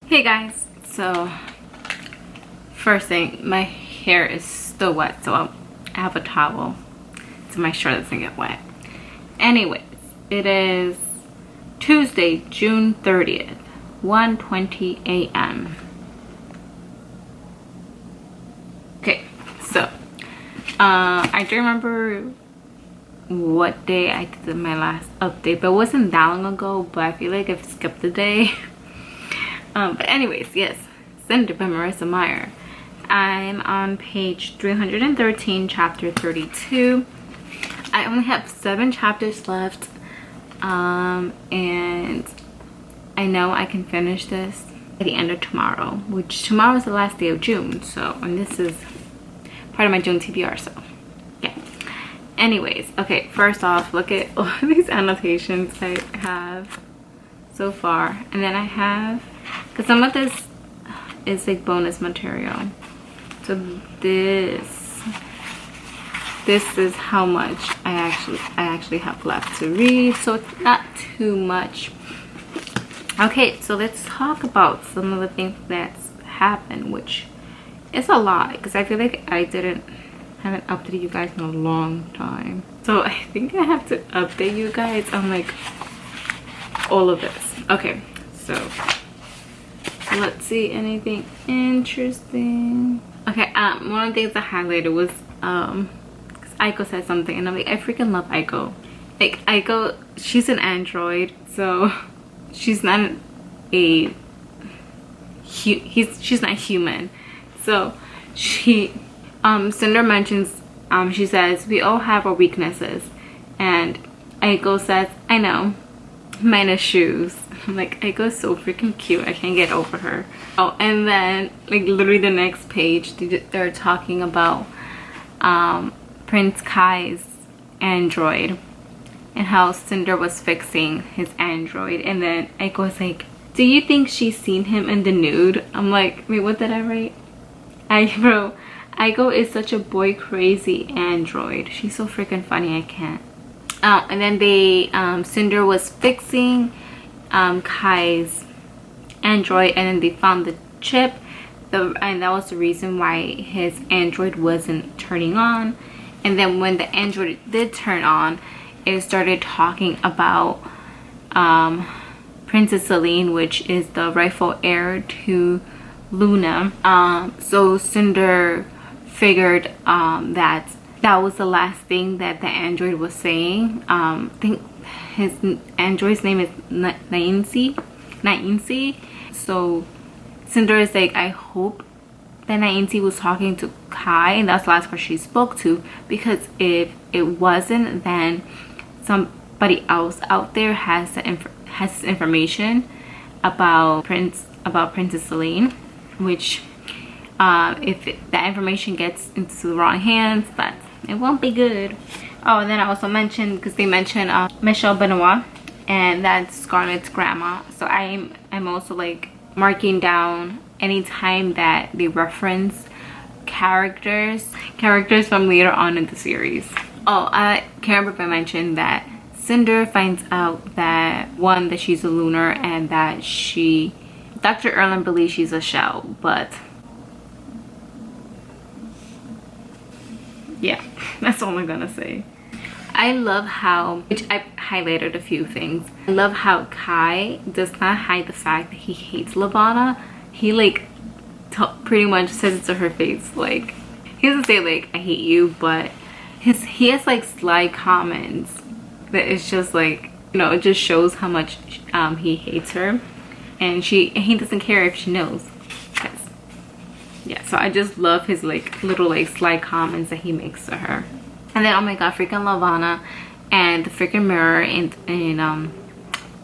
Hey guys, so first thing, my hair is still wet, so I have a towel so my shirt doesn't get wet. Anyways, it is Tuesday, June 30th, 1:20 a.m. Okay, so I don't remember what day I did my last update, but it wasn't that long ago, but I feel like I've skipped a day. But anyways, yes, Cinder by Marissa Meyer. I'm on page 313, chapter 32. I only have 7 chapters left, and I know I can finish this by the end of tomorrow, which tomorrow is the last day of June, so, and this is part of my June TBR, so yeah. Anyways, okay, first off, look at all these annotations I have so far, and then I have, because some of this is like bonus material, so this is how much I actually have left to read, so it's not too much. Okay, so let's talk about some of the things that's happened, which is a lot, because I feel like I haven't updated you guys in a long time, so I think I have to update you guys on like all of this. Okay, so let's see, anything interesting. Okay, one of the things I highlighted was because Aiko said something, and I'm like, I freaking love Aiko. Like, Aiko, she's an android, so she's not she's not human. So she Cinder mentions, she says, we all have our weaknesses, and Aiko says, I know, minus shoes. I'm like, Aiko's so freaking cute, I can't get over her. Oh, and then like literally the next page they're talking about Prince Kai's android and how Cinder was fixing his android, and then Aiko was like, do you think she's seen him in the nude? I'm like, wait, what did I write? Bro, Aiko is such a boy crazy android. She's so freaking funny, I can't. And then they Cinder was fixing Kai's android, and then they found the chip, and that was the reason why his android wasn't turning on. And then when the android did turn on, it started talking about Princess Celine, which is the rightful heir to Luna. So Cinder figured that was the last thing that the android was saying. I think his android's name is Nainsi. So Cinder is like, I hope that Nainsi was talking to Kai, and that's the last person she spoke to, because if it wasn't, then somebody else out there has information about Princess Celine, which if that information gets into the wrong hands, it won't be good. Oh, and then I also mentioned, because they mentioned Michelle Benoit, and that's Scarlett's grandma. So I'm also like marking down anytime that they reference characters from later on in the series. Oh, I can't remember if I mentioned that Cinder finds out that that she's a lunar, and that Dr. Erland believes she's a shell, but yeah, that's all I'm gonna say. I love how, which I highlighted a few things, I love how Kai does not hide the fact that he hates Lavana. He like pretty much says it to her face. Like, he doesn't say like, I hate you, but he has like sly comments that it's just like, you know, it just shows how much he hates her, and he doesn't care if she knows. Yeah, so I just love his like little like sly comments that he makes to her. And then, oh my god, freaking Lavana and the freaking mirror in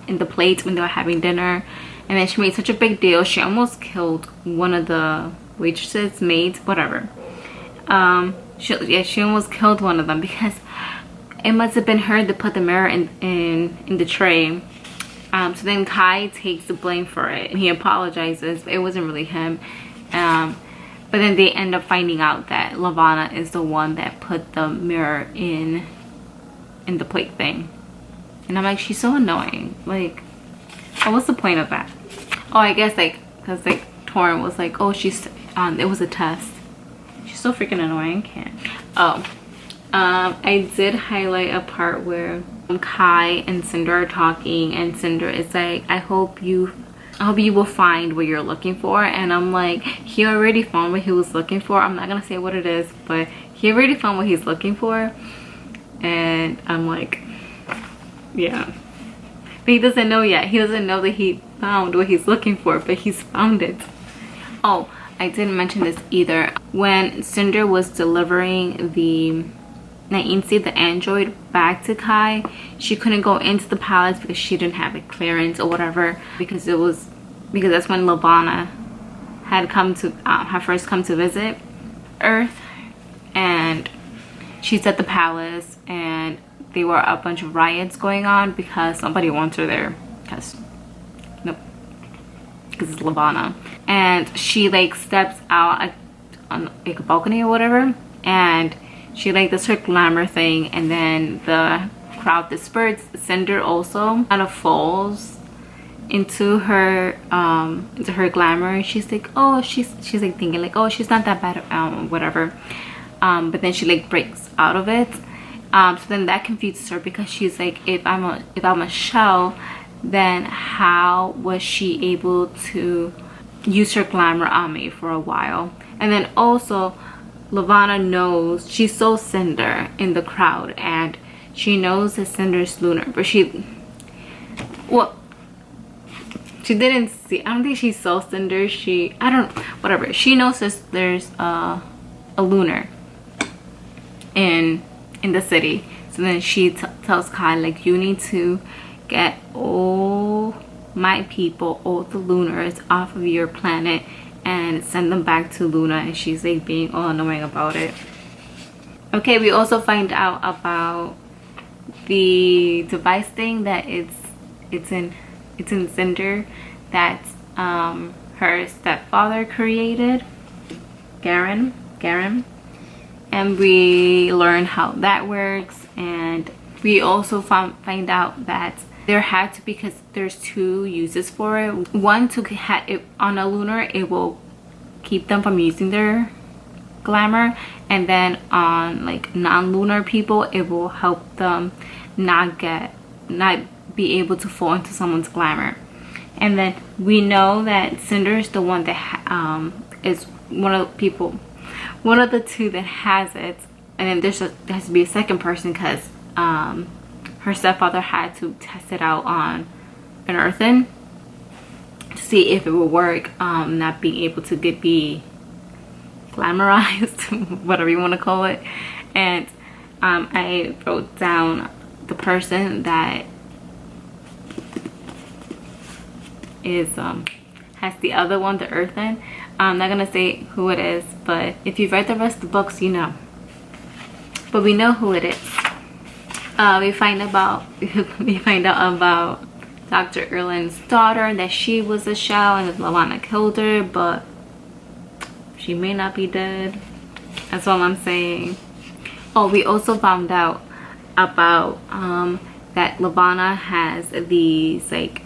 the plate when they were having dinner. And then she made such a big deal, she almost killed one of the waitresses, maids, whatever. She almost killed one of them, because it must have been her that put the mirror in the tray. So then Kai takes the blame for it, and he apologizes, but it wasn't really him. But then they end up finding out that Lavana is the one that put the mirror in the plate thing. And I'm like, she's so annoying. Like, what's the point of that? Oh, I guess like because like Torrin was like, oh, she's it was a test. She's so freaking annoying. Can't. Oh, I did highlight a part where Kai and Cinder are talking, and Cinder is like, I hope you will find what you're looking for. And I'm like, he already found what he was looking for. I'm not gonna say what it is, but he already found what he's looking for. And I'm like, yeah, but he doesn't know yet. He doesn't know that he found what he's looking for, but he's found it. Oh, I didn't mention this either. When Cinder was delivering the Nainsi, the android, back to Kai, she couldn't go into the palace because she didn't have a clearance or whatever, because that's when Levana had come to had first come to visit Earth, and she's at the palace, and there were a bunch of riots going on because somebody wants her there, because it's Levana. And she like steps out on like a balcony or whatever, and she like does her glamour thing, and then the crowd disperses. Cinder also kind of falls into her glamour. She's like, oh, she's like thinking like, oh, she's not that bad, whatever. But then she like breaks out of it. So then that confuses her, because she's like, if I'm a shell, then how was she able to use her glamour on me for a while? And then also Levana knows, she saw Cinder in the crowd, and she knows that Cinder's lunar, but she didn't see, I don't think she saw Cinder. Whatever, she knows that there's a lunar in the city. So then she tells Kai like, you need to get all my people, all the lunars, off of your planet and send them back to Luna. And she's like being all annoying about it. Okay, we also find out about the device thing that it's in Cinder, that her stepfather created, Garen, and we learn how that works. And we also find out that there had to, because there's two uses for it. One, to have it on a lunar, it will keep them from using their glamour, and then on like non-lunar people, it will help them not be able to fall into someone's glamour. And then we know that Cinder is the one that is one of the two that has it. And then there has to be a second person, because her stepfather had to test it out on an earthen to see if it would work, not being able to be glamorized, whatever you want to call it. And I wrote down the person that is has the other one, the earthen. I'm not gonna say who it is, but if you've read the rest of the books, you know. But we know who it is. We find out about Dr. Erlin's daughter, that she was a shell and that Levana killed her, but she may not be dead. That's all I'm saying. Oh, we also found out about that Levana has these like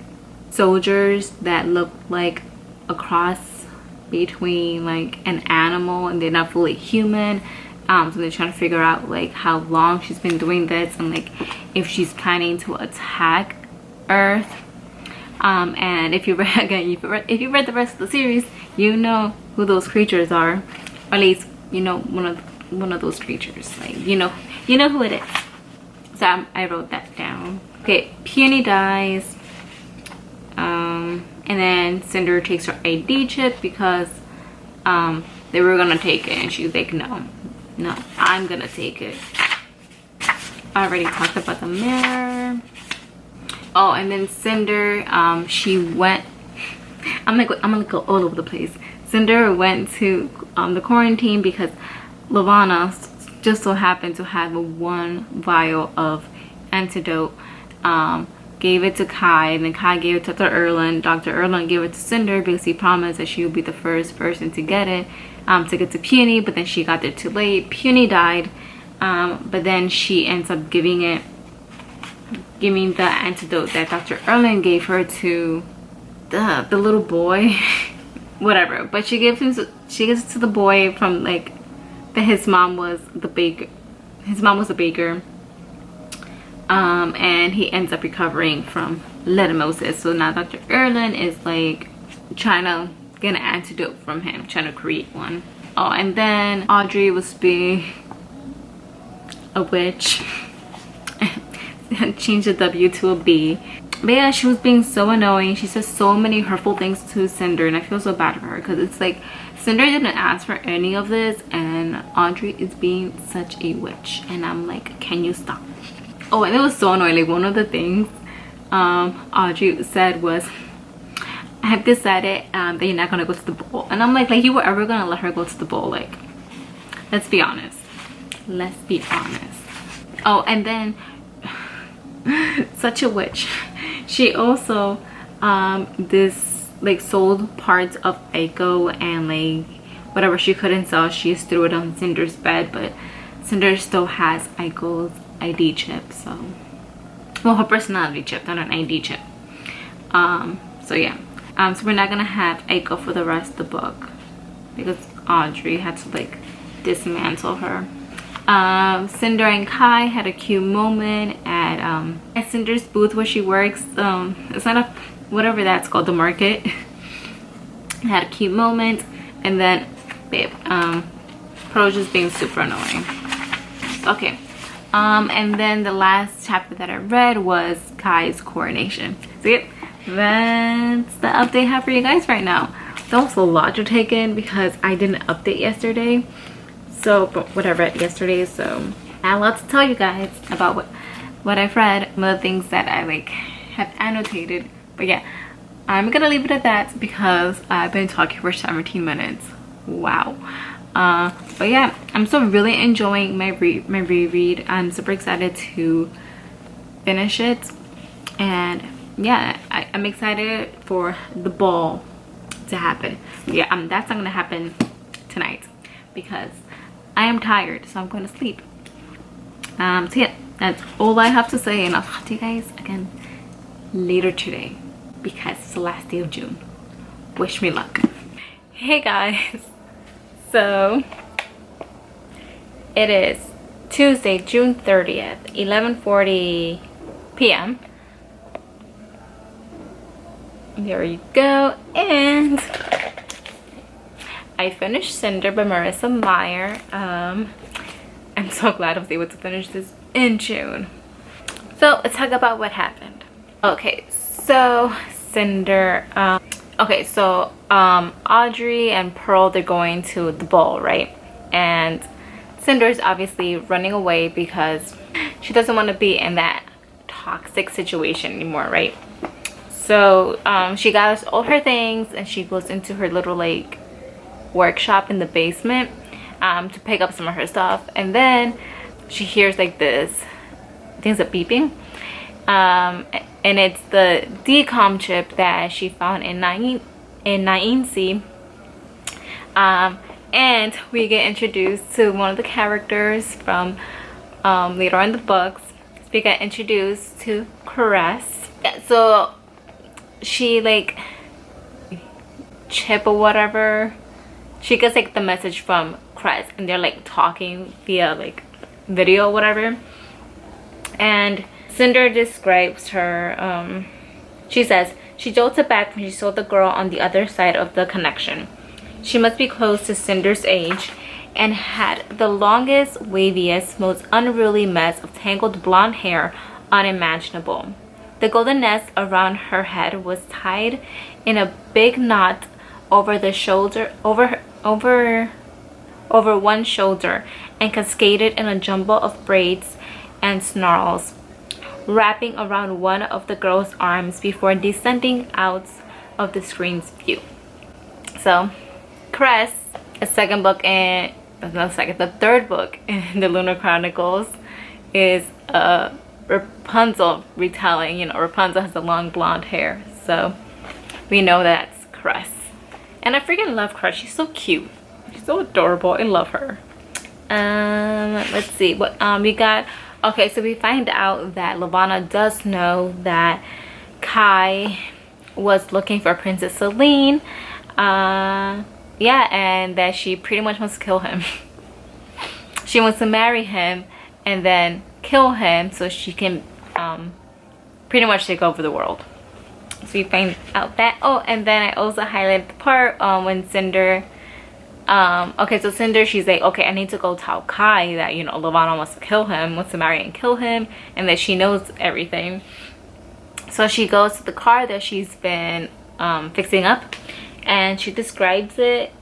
soldiers that look like a cross between like an animal, and they're not fully human. So they're trying to figure out like how long she's been doing this, and like if she's planning to attack Earth. And if you read the rest of the series, you know who those creatures are, or at least you know one of those creatures. Like you know who it is. So I wrote that down. Okay, Peony dies, and then Cinder takes her ID chip because they were gonna take it, and she's like, no, I'm gonna take it. I already talked about the mirror. Oh, and then Cinder, she went, I'm gonna go all over the place. Cinder went to the quarantine because Levana just so happened to have one vial of antidote. Gave it to Kai, and then Kai gave it to Dr. Erlin. Dr. Erlin gave it to Cinder because he promised that she would be the first person to get it, to get to Peony, but then she got there too late. Peony died, but then she ends up giving the antidote that Dr. Erlin gave her to the little boy. whatever. But she gives it to the boy from like that his mom was the baker. His mom was a baker. And he ends up recovering from leishmaniasis. So now Dr. Erlin is like trying to get an antidote from him, trying to create one. Oh, and then Audrey was being a witch. Change the W to a B. But yeah, she was being so annoying. She says so many hurtful things to Cinder, and I feel so bad for her because it's like Cinder didn't ask for any of this, and Audrey is being such a witch, and I'm like, can you stop? Oh, and it was so annoying. Like, one of the things Audrey said was, I have decided that you're not gonna go to the bowl. And I'm like you were ever gonna let her go to the bowl? Like, let's be honest. Let's be honest. Oh, and then such a witch. She also sold parts of Aiko and like whatever she couldn't sell, she just threw it on Cinder's bed, but Cinder still has Aiko's ID chip, so well, her personality chip, not an ID chip. So yeah, so we're not gonna have Aiko for the rest of the book because Audrey had to like dismantle her. Cinder and Kai had a cute moment at Cinder's booth where she works. It's not a whatever that's called, the market. Had a cute moment, and then babe, Pearl just being super annoying. Okay. And then the last chapter that I read was Kai's coronation. So yep, that's the update I have for you guys right now. That was a lot to take in because I didn't update yesterday. So what I read yesterday, so I have a lot to tell you guys about what I've read, some of the things that I like have annotated. But yeah, I'm gonna leave it at that because I've been talking for 17 minutes. Wow. But yeah, I'm still really enjoying my reread. I'm super excited to finish it, and yeah, I'm excited for the ball to happen. Yeah, that's not gonna happen tonight because I am tired, so I'm going to sleep. So yeah, that's all I have to say, and I'll talk to you guys again later today because it's the last day of June. Wish me luck. Hey guys, so it is Tuesday, June 30th, 11:40 p.m. There you go, and I finished Cinder by Marissa Meyer. I'm so glad I was able to finish this in June. So let's talk about what happened. Okay, so Cinder, Audrey and Pearl, they're going to the ball, right? And Cinder's obviously running away because she doesn't want to be in that toxic situation anymore, right? So she gathers all her things and she goes into her little like workshop in the basement to pick up some of her stuff, and then she hears like this, I think it's a beeping, and it's the decom chip that she found in Nainsi. And we get introduced to one of the characters from later on in the books. We get introduced to Caress. Yeah, so she like chip or whatever, she gets like the message from Crest, and they're like talking via like video or whatever, and Cinder describes her. She says she jolted back when she saw the girl on the other side of the connection. She must be close to Cinder's age and had the longest, waviest, most unruly mess of tangled blonde hair unimaginable. The golden nest around her head was tied in a big knot over the shoulder, over one shoulder, and cascaded in a jumble of braids and snarls, wrapping around one of the girl's arms before descending out of the screen's view. So, Cress, the third book in the Lunar Chronicles, is Rapunzel retelling. You know, Rapunzel has the long blonde hair, so we know that's Cress. And I freaking love Cress. She's so cute. She's so adorable. I love her. Let's see what we got. Okay, so we find out that Lavana does know that Kai was looking for Princess Celine, Yeah, and that she pretty much wants to kill him. She wants to marry him and then kill him so she can pretty much take over the world. So you find out that. Oh, and then I also highlighted the part when Cinder, okay, so Cinder, she's like, okay, I need to go tell Kai that, you know, Levana wants to kill him, wants to marry and kill him, and that she knows everything. So she goes to the car that she's been fixing up, and she describes it.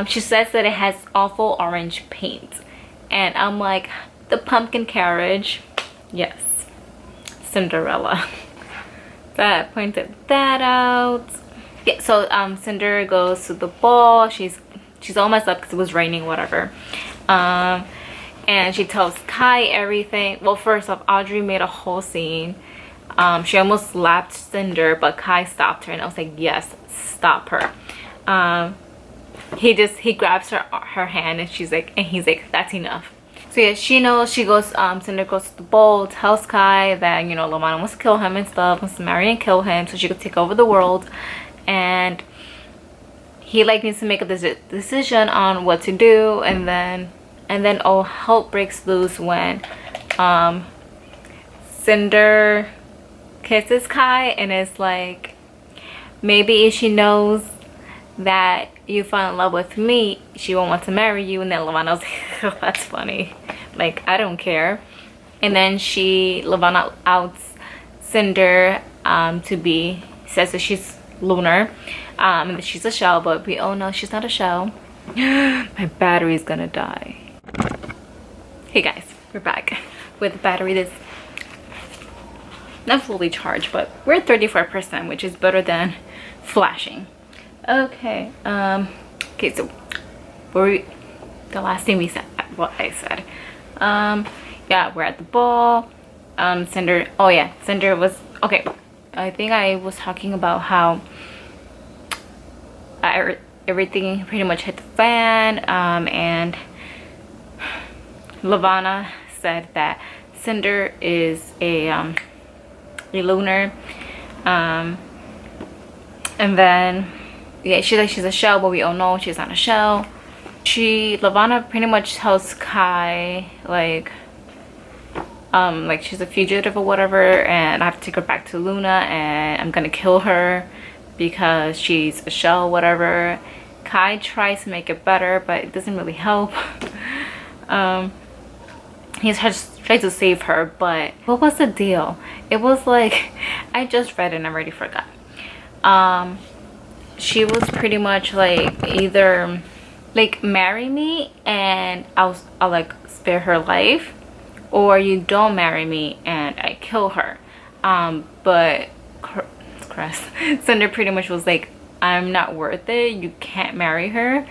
She says that it has awful orange paint, and I'm like, the pumpkin carriage, yes, Cinderella. That pointed that out. Yeah, so Cinder goes to the ball. She's all messed up because it was raining, whatever. And she tells Kai everything. Well, first off, Audrey made a whole scene. She almost slapped Cinder, but Kai stopped her, and I was like, yes, stop her. He grabs her hand, and he's like, that's enough. So yeah, she knows. She goes, Cinder goes to the bowl, tells Kai that, you know, Levana wants to kill him and stuff, wants to marry and kill him so she could take over the world. And he like needs to make a decision on what to do, and then all hell breaks loose when Cinder kisses Kai, and it's like, maybe if she knows that you fall in love with me, she won't want to marry you. And then Levana's like, oh, that's funny, like, I don't care. And then Levana outs Cinder to be, says that she's lunar, and that she's a shell, but we all know she's not a shell. My battery's gonna die. Hey guys, we're back with the battery that's not fully charged, but we're at 34%, which is better than flashing. Okay, okay, so the last thing we said, what I said, yeah, we're at the ball. Cinder, oh yeah, Cinder was, okay, I think I was talking about how everything pretty much hit the fan, and Levana said that Cinder is a lunar, and then yeah, she's like, she's a shell, but we all know she's not a shell. Levana pretty much tells Kai like she's a fugitive or whatever, and I have to take her back to Luna, and I'm gonna kill her because she's a shell, whatever. Kai tries to make it better, but it doesn't really help. He tries to save her, but what was the deal? It was like, I just read it and I already forgot. She was pretty much like, either like, marry me and I'll like spare her life, or you don't marry me and I kill her. But Cinder pretty much was like, I'm not worth it, you can't marry her.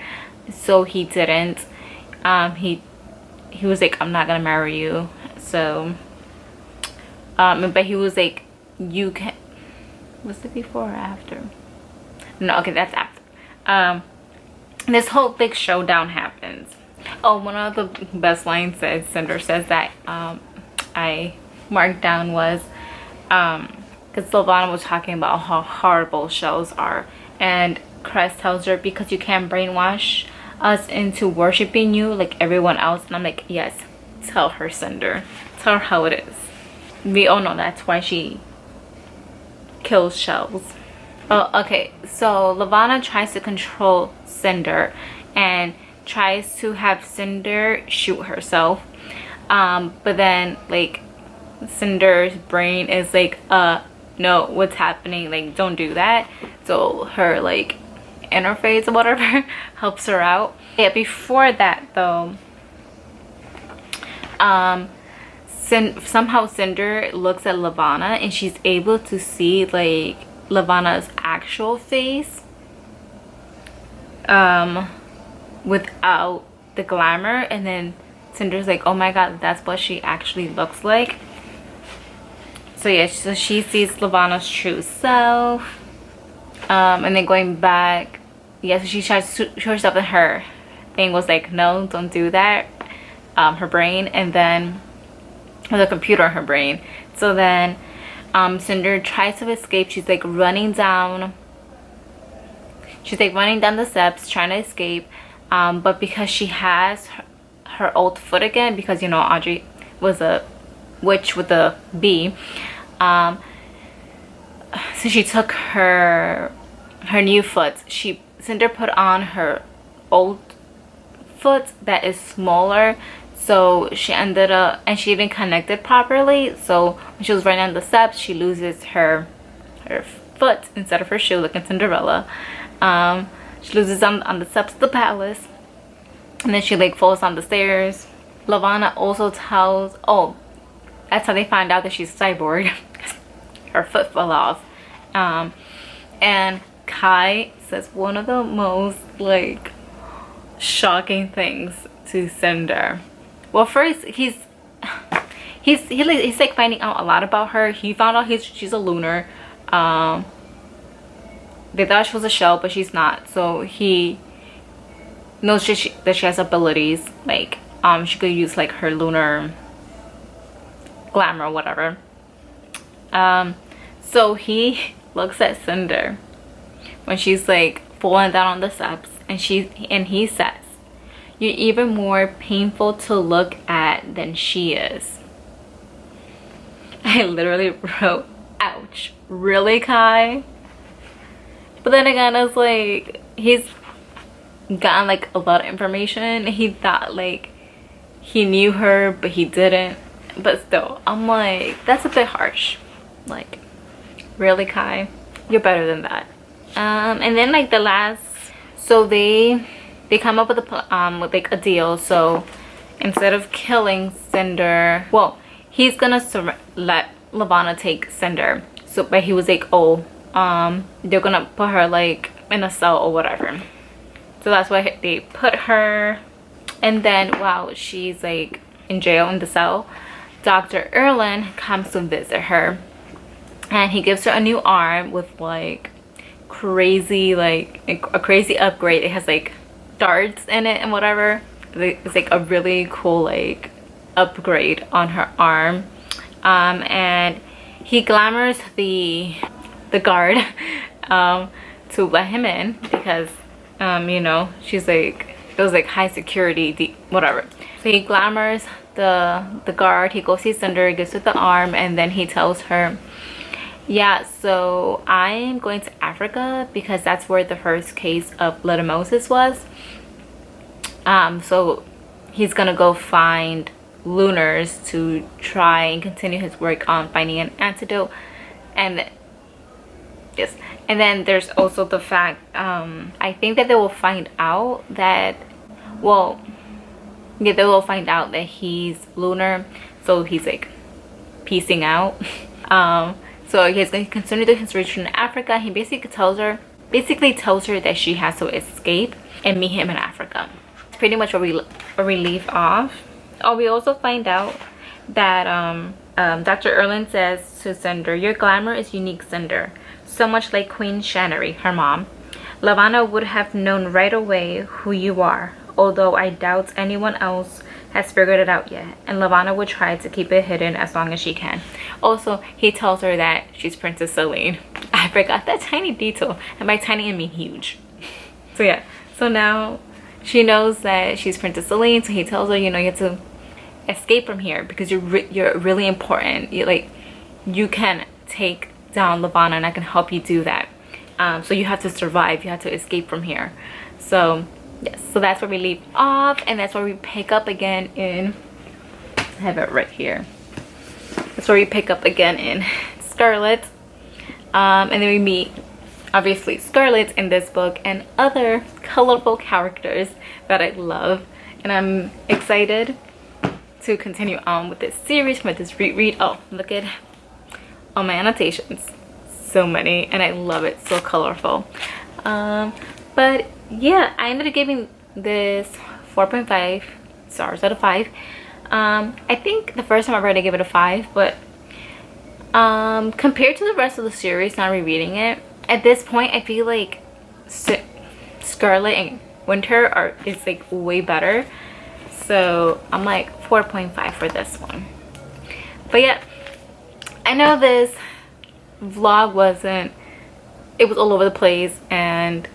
So he didn't. He was like, I'm not gonna marry you. So but he was like, you can, was it before or after? No, okay, that's after. This whole big showdown happens. Oh, one of the best lines that Cinder says that I marked down was, because Levana was talking about how horrible shells are, and Crest tells her, because you can't brainwash us into worshiping you like everyone else. And I'm like, yes, tell her, Cinder, tell her how it is. We all know that's why she kills shells. Oh, okay, so Levana tries to control Cinder and tries to have Cinder shoot herself, but then like Cinder's brain is like, no, what's happening, like, don't do that. So her like interface or whatever helps her out. Yeah, before that though, somehow Cinder looks at Levana and she's able to see like Levana's actual face without the glamour, and then Cinder's like, oh my god, that's what she actually looks like. So yeah, so she sees Levana's true self, and then going back, yeah, so she tries to show herself, and her thing was like, no, don't do that, her brain, and then the computer in her brain. So then Cinder tries to escape. She's like running down, she's like running down the steps trying to escape, but because she has her old foot again, because you know Audrey was a witch with a B, so she took her new foot. Cinder put on her old foot that is smaller, so she ended up, and she didn't connect it properly, so when she was running down the steps she loses her foot instead of her shoe, like in Cinderella. She loses on the steps of the palace, and then she like falls down the stairs. Levana also tells, oh, that's how they find out that she's cyborg. Her foot fell off. And Kai says one of the most like shocking things to Cinder. Well, first he's like finding out a lot about her. He found out she's a lunar. They thought she was a shell, but she's not. So he knows that she has abilities, like she could use like her lunar glamour or whatever. So he looks at Cinder when she's like falling down on the steps, and he says, "You're even more painful to look at than she is." I literally wrote, ouch, really, Kai? But then again, it's like he's gotten like a lot of information. He thought like he knew her, but he didn't. But still, I'm like, that's a bit harsh. Like, really, Kai? You're better than that. And then like the last, so they come up with with like a deal. So instead of killing Cinder, well, he's gonna let Levana take Cinder. So, but he was like, oh, they're gonna put her like in a cell or whatever. So that's why they put her. And then while she's like in jail in the cell, Dr. Erlin comes to visit her, and he gives her a new arm with like crazy, like a crazy upgrade. It has like darts in it and whatever. It's like a really cool like upgrade on her arm. And he glamours the guard to let him in, because you know, she's like, it was like high security, whatever. So he glamours the guard. He goes see Cinder, gives her the arm, and then he tells her, yeah, so I'm going to Africa because that's where the first case of litymosis was. So he's gonna go find lunars to try and continue his work on finding an antidote. And yes, and then there's also the fact, I think that they will find out that, well, yeah, they will find out that he's lunar, so he's like piecing out. So he's going to continue his research in Africa. He basically tells her that she has to escape and meet him in Africa. That's pretty much where we leave off. Oh, we also find out that Dr. Erlin says to Cinder, your glamour is unique, Cinder. So much like Queen Shannery, her mom. Levana would have known right away who you are, although I doubt anyone else has figured it out yet, and Levana would try to keep it hidden as long as she can. Also, he tells her that she's Princess Celine. I forgot that tiny detail, and by tiny I mean huge. So yeah, so now she knows that she's Princess Celine, so he tells her, you know, you have to escape from here because you're really important. You can take down Levana, and I can help you do that. So you have to survive, you have to escape from here. So yes, so that's where we leave off, and that's where we pick up again in, I have it right here, that's where we pick up again in Scarlet. And then we meet obviously Scarlet in this book and other colorful characters that I love, and I'm excited to continue on with this series, with this reread. Oh, look at all my annotations, so many, and I love it, so colorful. But yeah, I ended up giving this 4.5 stars out of 5. I think the first time I read it, I gave it a 5, but compared to the rest of the series, not rereading it, at this point I feel like Scarlet and Winter is like way better. So I'm like 4.5 for this one. But yeah, I know this vlog it was all over the place, and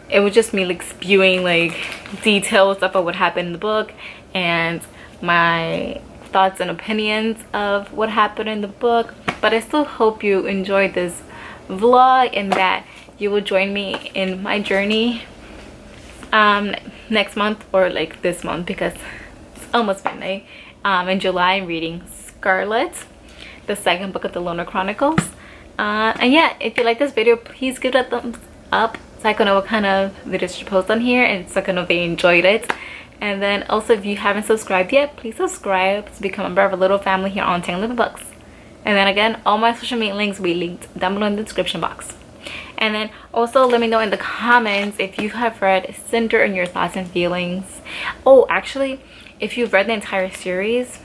it was just me like spewing like details about what happened in the book and my thoughts and opinions of what happened in the book. But I still hope you enjoyed this vlog and that you will join me in my journey next month, or like this month, because it's almost midnight. In July I'm reading Scarlet, the second book of the Loner Chronicles. And yeah, if you like this video, please give it a thumbs up so I can know what kind of videos to post on here, and so I can know if they enjoyed it. And then also, if you haven't subscribed yet, please subscribe to become a member of a little family here on Tangled Books. And then again, all my social media links will be linked down below in the description box. And then also let me know in the comments if you have read Cinder and your thoughts and feelings. Oh, actually, if you've read the entire series,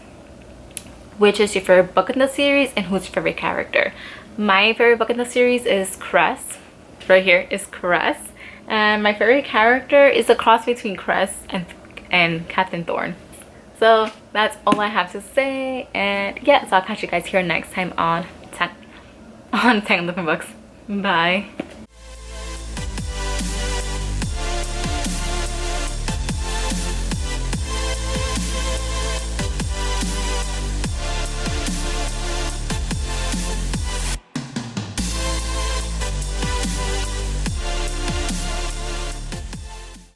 which is your favorite book in the series and who's your favorite character. My favorite book in the series is Cress. Right here is Cress. And my favorite character is a cross between Cress and Captain Thorn. So that's all I have to say. And yeah, so I'll catch you guys here next time on Tangled Books. Bye.